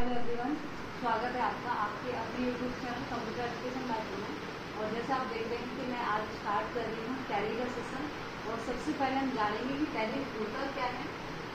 Hello everyone, स्वागत है आपका आपके अपने YouTube channel computer education life में। और जैसे आप देख रहे हैं कि मैं आज स्टार्ट कर रही हूँ टैली का सेशन। और सबसे पहले हम जानेंगे कि टैली होता क्या है,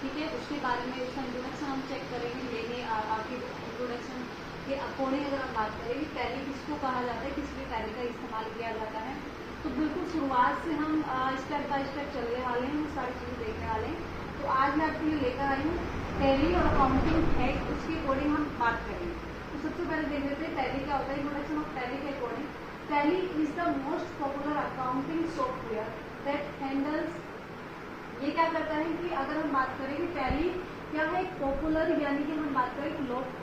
ठीक है। उसके बारे में उसका इंट्रोडक्शन हम चेक करेंगे। लेकिन आपकी इंट्रोडक्शन के अकॉर्डिंग अगर हम बात करें कि टैली किसको कहा जाता है, किस लिए टैली का इस्तेमाल किया जाता है, तो बिल्कुल शुरुआत से हम स्टेप बाय स्टेप चलने वाले हैं, वो सारी चीज़ें देखने वाले हैं। तो आज मैं आपके लिए लेकर आई हूँ टैली और अकाउंटिंग है, उसके अकॉर्डिंग हम बात करेंगे। तो सबसे पहले देख लेते हैं टैली क्या होता है। इंट्रोडक्शन ऑफ टैली के according, tally is the most popular accounting software that handles. ये क्या करता है कि अगर हम बात करें कि टैली क्या है, पॉपुलर यानी कि हम बात करें कि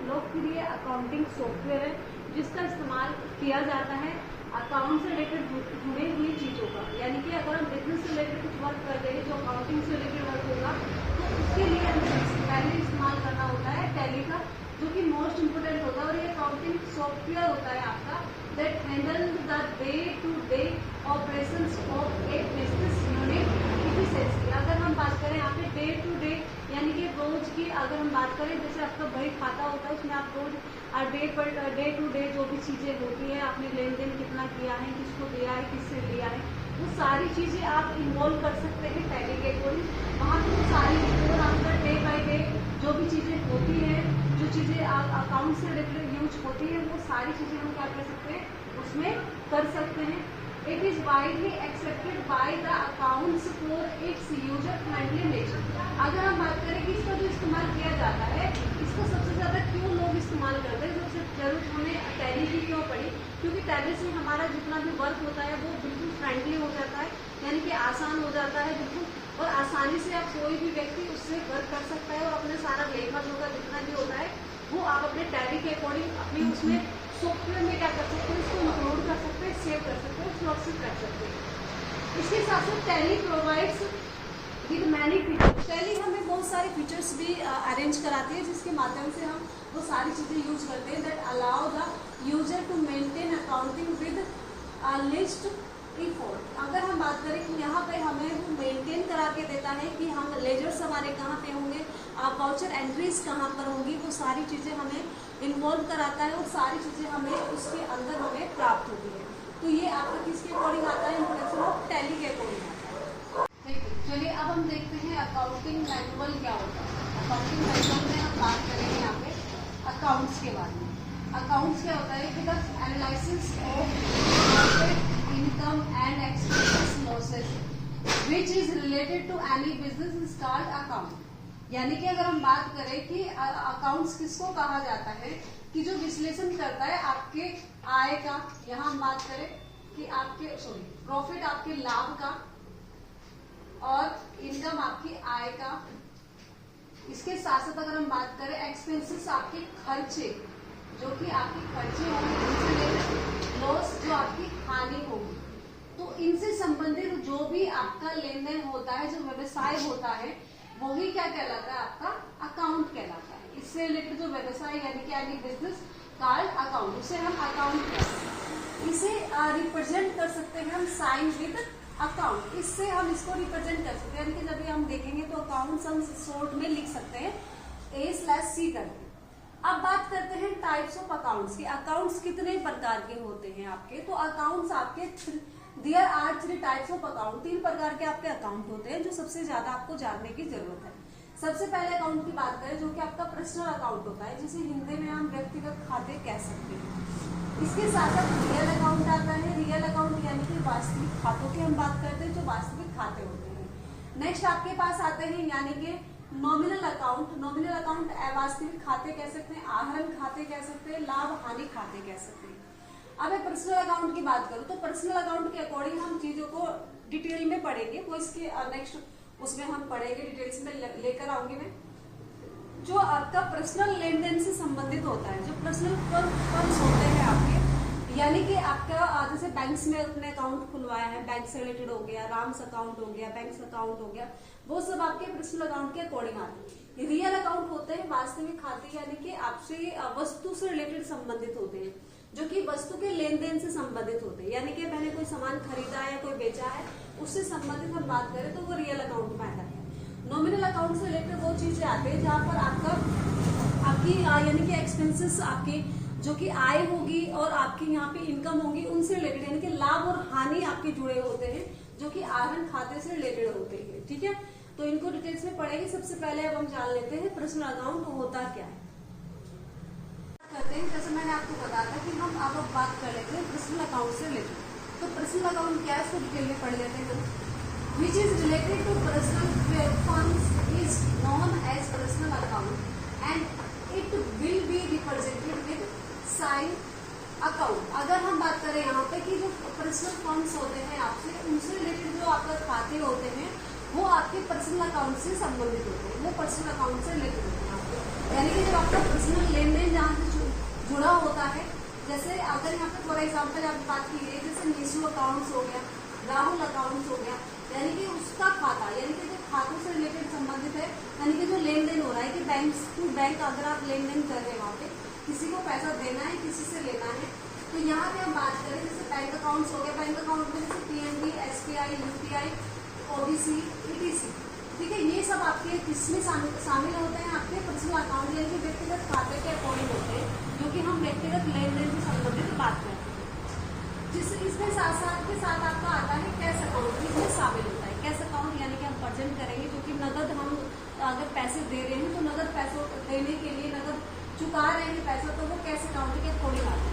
लोकप्रिय अकाउंटिंग सॉफ्टवेयर है जिसका इस्तेमाल किया जाता है अकाउंट से रिलेटेड जुड़े हुई चीज़ों का। यानी कि अगर हम बिजनेस से रिलेटेड कुछ वर्क कर रहे हैं जो अकाउंटिंग से रिलेटेड वर्क होगा, तो उसके लिए हमें सबसे पहले इस्तेमाल करना होता है टैली का, जो कि मोस्ट इंपोर्टेंट होता है। और ये अकाउंटिंग सॉफ्टवेयर होता है आपका that handle the day to day operations of a business unit efficiently. अगर हम बात करें यहाँ पे डे टू डे यानी कि रोज की अगर हम बात करें, जैसे आपका बही खाता होता है उसमें आप रोज डे टू डे जो भी चीज़ें होती है, आपने लेन देन कितना किया है, किसको दिया है, किससे लिया है, वो सारी चीज़ें आप इन्वॉल्व कर सकते हैं टैली के अकॉर्डिंग। वहाँ पर वो सारी और आपका डे बाई डे जो भी चीज़ें होती हैं, जो चीज़ें अकाउंट से रिलेटेड यूज होती है, वो सारी चीज़ें हम क्या कर सकते हैं, उसमें कर सकते हैं। It is widely accepted by the accounts for its user friendly nature. अगर हम बात करें कि इसका जो इस्तेमाल किया जाता है, इसको सबसे ज़्यादा क्यों लोग इस्तेमाल करते हैं, सबसे जरूरत हमें टैली की क्यों पड़ी, क्योंकि टैली से हमारा जितना भी वर्क होता है वो बिल्कुल फ्रेंडली हो जाता है, यानी कि आसान हो जाता है बिल्कुल। और आसानी से आप कोई भी व्यक्ति उससे वर्क कर सकता है और अपने सारा लेखा जोखा जितना भी होता है वो आप अपने टैली के अकॉर्डिंग अपने उसमें सॉफ्टवेयर में क्या कर सकते हैं, इसको इंक्लूड कर सकते हैं, सेव कर सकते हैं, सुरक्षित रख सकते हैं। इसके साथ साथ tally provides with many features. Tally हमें बहुत सारे फीचर्स भी अरेंज कराती है जिसके माध्यम से हम वो सारी चीज़ें यूज करते हैं that allow the user to maintain accounting with least effort. अगर हम बात करें कि यहाँ पे हमें वो मेंटेन करा के देता है कि हम लेजर्स हमारे कहाँ पे होंगे, वाउचर एंट्रीज कहाँ पर होंगी, वो सारी चीज़ें हमें इन्वॉल्व कराता है और सारी चीज़ें हमें उसके अंदर हमें प्राप्त होती है। तो ये आपका किसके अकॉर्डिंग आता है, इंट्रोडक्शन ऑफ टैली के अकॉर्डिंग आता है। चलिए अब हम देखते हैं अकाउंटिंग मैनुअल क्या होता है। अकाउंटिंग मैनुअल में हम बात करेंगे यहाँ पे अकाउंट्स के बारे में। अकाउंट्स क्या होता है कि the analysis of profit, income and expenses losses which is related to any business is called account. यानी कि अगर हम बात करें कि अकाउंट्स किसको कहा जाता है, कि जो विश्लेषण करता है आपके आय का, यहाँ हम बात करें कि आपके प्रॉफिट आपके लाभ का और इनकम आपकी आय का। इसके साथ साथ अगर हम बात करें एक्सपेंसेस आपके खर्चे, जो कि आपके खर्चे होंगे, इनसे रिलेटेड लॉस जो आपकी हानि होगी। तो इनसे संबंधित जो भी आपका लेन देन होता है, जो व्यवसाय होता है, वही क्या कहलाता है, आपका अकाउंट कहलाता है। इससे रिलेटेड जो व्यवसाय यानी कि एनी बिजनेस कॉल्ड अकाउंट, उसे हम अकाउंट कहते हैं। इसे रिप्रेजेंट कर सकते हैं हम साइन विद अकाउंट। इससे हम इसको रिप्रेजेंट कर सकते हैं, यानी कि जब हम देखेंगे तो अकाउंट्स हम शॉर्ट में लिख सकते हैं A/C करके। अब बात करते हैं टाइप्स ऑफ अकाउंट्स की। अकाउंट्स कितने प्रकार के होते हैं आपके, तो अकाउंट्स आपके there are 3 types of account. 3 प्रकार के आपके अकाउंट होते हैं जो सबसे ज्यादा आपको जानने की जरूरत है। सबसे पहले अकाउंट की बात करें जो कि आपका पर्सनल अकाउंट होता है, जिसे हिंदी में हम व्यक्तिगत खाते कह सकते हैं। इसके साथ साथ रियल अकाउंट आता है। रियल अकाउंट यानी कि वास्तविक खातों की हम बात करते हैं, जो वास्तविक खाते होते हैं। नेक्स्ट आपके पास आते हैं यानी कि नॉमिनल अकाउंट। नॉमिनल अकाउंट अवास्तविक खाते कह सकते हैं, आहरण खाते कह सकते हैं, लाभ हानि खाते कह सकते हैं। अब मैं पर्सनल अकाउंट की बात करूं तो पर्सनल अकाउंट के अकॉर्डिंग हम चीजों को डिटेल में पढ़ेंगे, वो इसके नेक्स्ट उसमें हम पढ़ेंगे, डिटेल्स में लेकर आऊंगी मैं। जो आपका पर्सनल लेन देन से संबंधित होता है, जो पर्सनल फंड्स होते हैं आपके, यानी कि आपका जैसे बैंक्स में अपने अकाउंट खुलवाया है, बैंक से रिलेटेड हो गया, राम्स अकाउंट हो गया, बैंक्स अकाउंट हो गया, वो सब आपके पर्सनल अकाउंट के अकॉर्डिंग आते हैं। रियल अकाउंट होते हैं वास्तविक खाते, यानी कि आपसे वस्तु से रिलेटेड संबंधित होते हैं, जो कि वस्तु के लेन देन से संबंधित होते हैं। यानी कि मैंने कोई सामान खरीदा है या कोई बेचा है, उससे संबंधित हम बात करें तो वो रियल अकाउंट में आता है। नॉमिनल अकाउंट से रिलेटेड वो चीजें आते हैं जहाँ पर आपका आपकी यानी कि एक्सपेंसेस आपके जो कि आय होगी और आपकी यहाँ पे इनकम होगी उनसे रिलेटेड, यानी कि लाभ और हानि आपके जुड़े होते हैं जो कि आहरण खाते से रिलेटेड होते हैं। ठीक है, तो इनको डिटेल्स में पढ़ेंगे। सबसे पहले अब हम जान लेते हैं पर्सनल अकाउंट होता क्या है। करते हैं, जैसे मैंने आपको बताया था कि हम अब बात कर लेते हैं पर्सनल अकाउंट से रिलेटेड। तो पर्सनल अकाउंट क्या है उसको डिटेल में पढ़ लेते हैं। Which is related to personal funds is known as personal account and it will be represented with sign account. अगर हम बात करें यहाँ पे कि जो पर्सनल फंड्स होते हैं आपसे, उनसे रिलेटेड जो आपके खाते होते हैं वो आपके पर्सनल अकाउंट से संबंधित होते हैं, वो पर्सनल अकाउंट से रिलेटेड होते हैं आपके। यानी कि जब आपका पर्सनल लेन देन जहाँ से जुड़ा होता है, जैसे अगर यहाँ पे फॉर एग्जाम्पल आप बात की गई, जैसे नीशू अकाउंट्स हो गया, राहुल अकाउंट्स हो गया, यानी कि उसका खाता, यानी कि जो खातों से रिलेटेड संबंधित है, यानी कि जो लेन देन हो रहा है कि बैंक टू बैंक अगर आप लेन देन कर रहे हैं वहाँ पे किसी को पैसा देना है, किसी से लेना है, तो यहाँ पे हम बात करें जैसे बैंक अकाउंट्स हो गया, बैंक अकाउंट में जैसे PNB, SBI, UPI, OBC, etc, ठीक है, ये सब आपके किसमें शामिल होते हैं, आपके पर्सनल अकाउंट यानी कि व्यक्तिगत खाते के अकॉर्डिंग होते हैं, जो कि हम व्यक्तिगत लेन देन से संबंधित बात करते हैं। जिस इसमें साथ के साथ आपका आता है कैश अकाउंट, इसमें शामिल होता है कैश अकाउंट, यानी कि हम प्रेजेंट करेंगे जो कि नगद हम अगर पैसे दे रहे हैं तो नगद पैसों देने के लिए नगद चुका रहे हैं पैसा, तो वो कैश अकाउंट के अकॉर्डिंग आता है।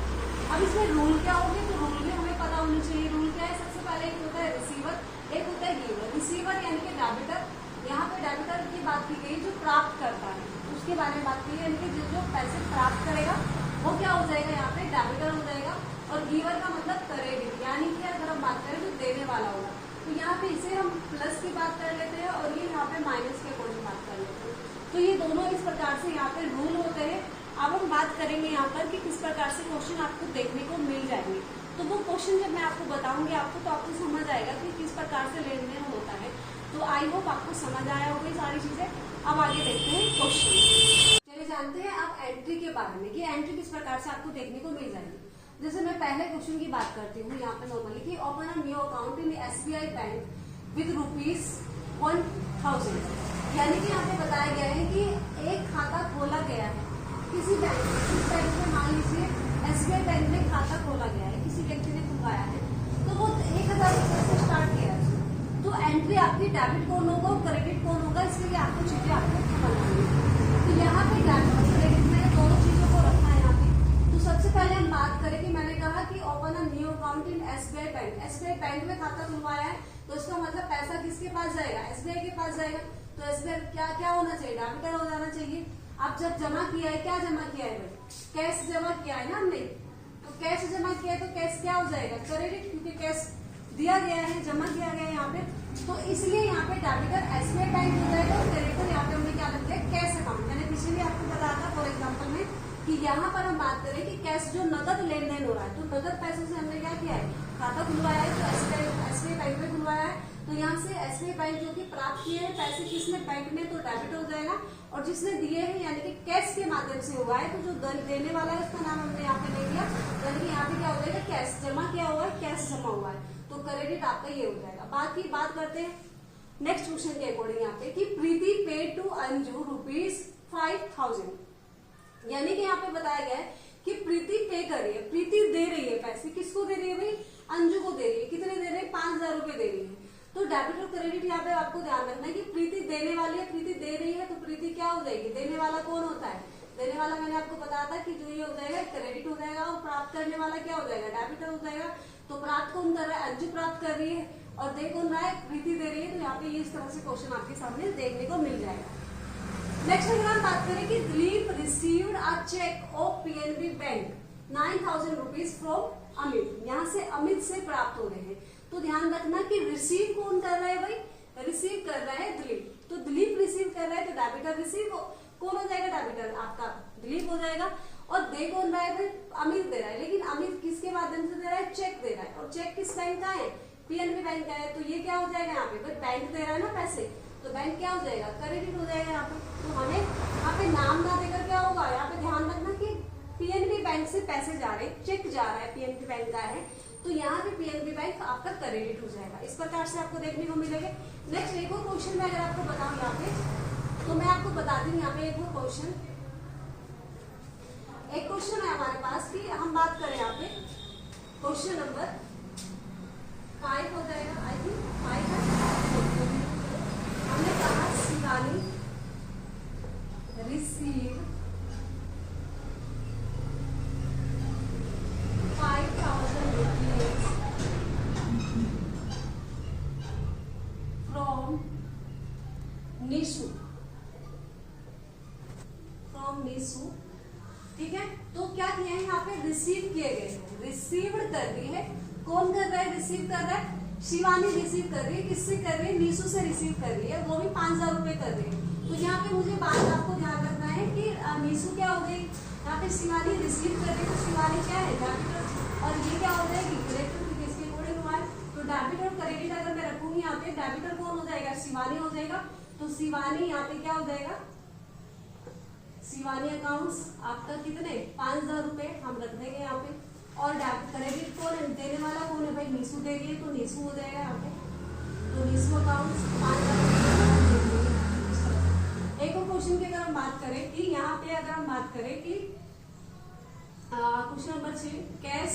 अब इसमें रूल क्या होंगे, तो रूल भी हमें पता होना चाहिए। रूल क्या है, सबसे पहले एक होता है रिसीवर, एक होता है गिवर। रिसीवर यानी कि डेबिटर, यहाँ पे डेबिटर की बात की गई जो प्राप्त करता है, उसके बारे में बात की गई, यानी कि जो पैसे प्राप्त करेगा वो क्या हो जाएगा, यहाँ पे डेबिटर हो जाएगा। और गिवर का मतलब क्रेडिट, यानी कि अगर हम बात करें तो देने वाला होगा, तो यहाँ पे इसे हम प्लस की बात कर लेते हैं और ये यहाँ पे माइनस के अकॉर्डिंग बात कर लेते हैं। तो ये दोनों इस प्रकार से यहाँ पे रूल होते हैं। अब हम बात करेंगे यहाँ पर कि किस प्रकार से क्वेश्चन आपको देखने को मिल जाएंगे। तो वो क्वेश्चन जब मैं आपको बताऊंगी आपको, तो आपको समझ आएगा कि किस प्रकार से लेन देन होता है। तो आई होप आपको समझ आया होगा ये सारी चीजें। अब आगे देखते हैं क्वेश्चन। चलिए जानते हैं अब एंट्री के बारे में कि एंट्री किस प्रकार से आपको देखने को मिल जाएगी। जैसे मैं पहले क्वेश्चन की बात करती हूँ यहाँ पे नॉर्मली कि open a new account in SBI bank with ₹1000, यानी कि यहाँ पे बताया गया है कि एक खाता खोला गया है किसी बैंक में। इस बैंक में मान लीजिए एसबीआई बैंक में खाता खोला गया है, किसी व्यक्ति ने खुलवाया है, तो वो 1000 रुपये से स्टार्ट किया है। तो एंट्री आपकी डेबिट कौन होगा और क्रेडिट कौन होगा, इसके लिए आपको चीजें आपको समझनी है। तो यहाँ पे डेबिट और क्रेडिट में दोनों चीजों को रखना है यहाँ पे। तो सबसे पहले हम बात करें कि मैंने कहा कि open a new account in SBI bank. SBI bank में खाता खुलवाया है, तो इसका मतलब पैसा किसके पास जाएगा, एसबीआई के पास जाएगा। तो एसबीआई क्या होना चाहिए, डेबिटर हो जाना चाहिए। अब जब जमा किया है, क्या जमा किया है भाई, कैश जमा किया है ना हमने, तो कैश जमा किया है तो कैश क्या हो जाएगा, क्रेडिट, क्योंकि कैश दिया गया है, जमा किया गया है यहाँ पे। तो इसलिए यहाँ पे डेबिटर एसबीआई बैंक हो जाएगा और क्रेडिटर यहाँ पे हमने क्या रख दिया, कैश अकाउंट। मैंने पिछले भी आपको बताया था फॉर एग्जाम्पल में कि यहाँ पर हम बात करें कि कैश जो नगद लेन देन हो रहा है, तो नगद पैसों से हमने क्या किया है, खाता खुलवाया है, तो एसबीआई बैंक में खुलवाया है। तो यहाँ से एसबीआई बैंक जो कि प्राप्त किए हैं पैसे किसने, बैंक ने, तो डेबिट हो जाएगा। और जिसने दिए हैं यानी कि कैश के माध्यम से हुआ है, तो जो देने वाला है उसका नाम हमने यहाँ पे ले लिया, यानी कि यहाँ पे क्या हो जाएगा, कैश जमा किया हुआ है, कैश जमा हुआ है, तो क्रेडिट आपका ये हो जाएगा। बाकी बात करते हैं नेक्स्ट क्वेश्चन के अकॉर्डिंग यहाँ पे कि प्रीति पे टू अंजू ₹5000, यानी कि यहाँ पे बताया गया है कि प्रीति पे कर रही है, प्रीति दे रही है पैसे, किसको दे रही है भाई, अंजू को दे रही है। कितने दे रहे हैं, 5000 रुपए दे रही है। तो डेबिट और क्रेडिट यहाँ पे आपको ध्यान रखना है कि प्रीति देने वाली है, प्रीति दे रही है, तो प्रीति क्या हो जाएगी, देने वाला कौन होता है, देने वाला मैंने आपको बताया था कि जो ये हो जाएगा क्रेडिट हो जाएगा, और प्राप्त करने वाला क्या हो जाएगा, डेबिटर हो जाएगा। तो प्राप्त कौन कर रहा है, अंजू प्राप्त कर रही है, और दे कौन रहा है, प्रीति दे रही है। तो यहाँ पे इस तरह से क्वेश्चन आपके सामने देखने को मिल जाएगा। नेक्स्ट अगर हम बात करें कि Dilip received a cheque of PNB bank 9000 rupees from Amit, यहाँ से अमित से प्राप्त हो रहे हैं। तो ध्यान रखना कि रिसीव कौन कर रहा है भाई, रिसीव कर रहा है दिलीप। तो दिलीप रिसीव कर रहा है, तो डेबिटर रिसीव कौन हो जाएगा, डेबिटर आपका दिलीप हो जाएगा। और दे कौन रहा है भाई, अमित दे रहा है, लेकिन अमित किसके माध्यम से दे रहा है, चेक दे रहा है। और चेक किस बैंक का है, पीएनबी बैंक का है। तो ये क्या हो जाएगा, यहाँ पे बैंक दे रहा है ना पैसे, तो बैंक क्या हो जाएगा, क्रेडिट हो जाएगा यहाँ पे। तो हमें यहाँ पे नाम ना देकर क्या होगा, यहाँ पे ध्यान रखना कि पीएनबी बैंक से पैसे जा रहे हैं, चेक जा रहा है, पीएनबी बैंक का है, तो यहाँ पे पीएनबी बैंक आपका क्रेडिट हो जाएगा। इस प्रकार से आपको देखने को मिलेगा। नेक्स्ट एक और क्वेश्चन में अगर आपको बताऊं यहाँ पे, तो मैं आपको बता दूं यहाँ पे एक और क्वेश्चन एक क्वेश्चन है हमारे पास कि हम बात करें यहाँ पे क्वेश्चन नंबर 5 हो जाएगा, आई थिंक 5 है। हमने कहा Shivani receive 5,000 rupees from Nishu, ठीक है। तो क्या किया है यहाँ पे, रिसीव किए गए हैं, रिसीव्ड कर दी है। कौन कर रहा है, रिसीव कर रहा है शिवानी, रिसीव कर रही है। किससे कर रही है, निशु से रिसीव कर रही है, वो भी 5,000 रुपए कर रही है। तो यहाँ पे मुझे बात आपको ध्यान रखना है कि निशु क्या हो गई, यहाँ पे शिवानी रिसीव कर रही है, तो शिवानी क्या है, डेबिट, और ये क्या हो जाएगी, क्रेडिट, किसके अकॉर्डिंग हुआ है। तो डेबिट और क्रेडिट अगर मैं रखूंगी यहाँ पे, डेबिटर कौन हो जाएगा, शिवानी हो जाएगा। तो शिवानी यहाँ पे क्या हो जाएगा, शिवानी अकाउंट्स आपका कितने 5,000 रुपए हम रख देंगे यहाँ पे। और क्रेडिट कौन है, देने वाला कौन है भाई, निशु दे रही है, तो निशु हो जाएगा यहाँ पे। तो निशु अकाउंट्स 5,000। एक और क्वेश्चन की अगर हम बात करें कि यहाँ पे अगर हम बात करें कि question number 6, cash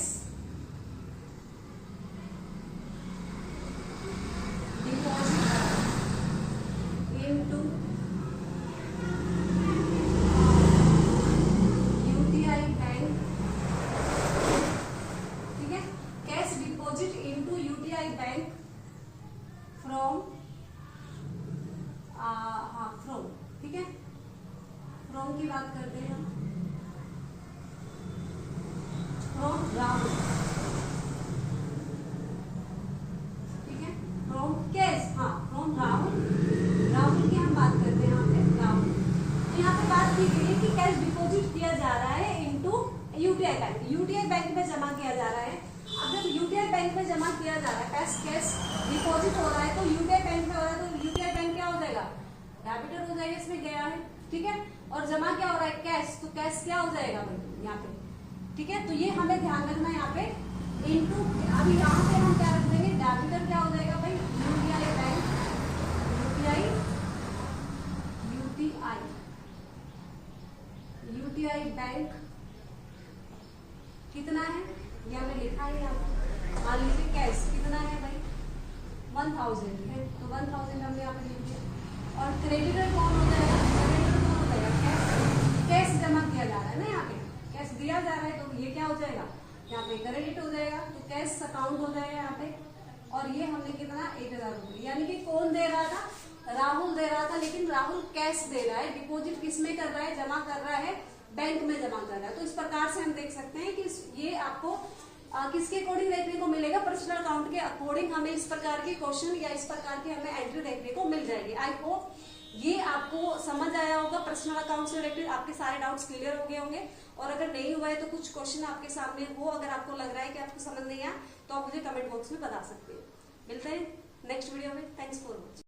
deposit into UTI bank, ठीक है। Cash deposit into UTI bank from from, ठीक है। फ्रॉम की बात करते हैं हम, फ्रॉम राहुल, ठीक है। फ्रॉम कैश, हाँ फ्रॉम राहुल, राहुल की हम बात करते हैं यहाँ पे, राहुल। तो यहाँ पे बात की गई है कि कैश डिपॉजिट किया जा रहा है into UTI bank, UTI bank में जमा किया जा रहा है। अगर यूटीआई बैंक में जमा किया जा रहा है, कैश डिपॉजिट हो रहा है, तो यूटीआई बैंक में हो रहा है, तो यूटीआई बैंक क्या हो जाएगा, डेबिटर हो जाएगा, इसमें गया है, ठीक है। और जमा क्या हो रहा है, कैश, तो कैश क्या हो जाएगा भाई यहाँ पे, ठीक है। तो ये हमें ध्यान रखना है यहाँ पे, इनटू, अभी यहाँ पे हम क्या रख देंगे, डेबिटर क्या हो जाएगा भाई, यूटीआई बैंक, यूटीआई बैंक कितना है, ये हमें लिखा है यहाँ पे। मान लीजिए कैश कितना है भाई 1,000 है, तो 1,000 हमने यहाँ पे लिख दिया। और क्रेडिटर कौन हो जाएगा, क्रेडिटर कौन हो जाएगा, कैश, कैश जमा किया जा रहा है ना यहाँ पे, कैश दिया जा रहा है, तो ये क्या हो जाएगा, यहाँ पे क्रेडिट हो जाएगा, तो कैश अकाउंट हो जाएगा यहाँ पे। और ये हमने कितना 1,000 रुपये, यानी कि कौन दे रहा था, राहुल दे रहा था, लेकिन राहुल कैश दे रहा है, डिपॉजिट किसमें कर रहा है, जमा कर रहा है, बैंक में जमा कर रहा है। तो इस प्रकार से हम देख सकते हैं कि ये आपको किसके अकॉर्डिंग देखने को मिलेगा, पर्सनल अकाउंट के अकॉर्डिंग हमें इस प्रकार के क्वेश्चन या इस प्रकार की हमें एंट्री देखने को मिल जाएगी। आई होप ये आपको समझ आया होगा, पर्सनल अकाउंट से रिलेटेड आपके सारे डाउट्स क्लियर हो गए होंगे। और अगर नहीं हुआ है तो कुछ क्वेश्चन आपके सामने हो, अगर आपको लग रहा है कि आपको समझ नहीं आया तो आप मुझे कमेंट बॉक्स में बता सकते हैं। मिलते हैं नेक्स्ट वीडियो में, थैंक्स फॉर वॉचिंग।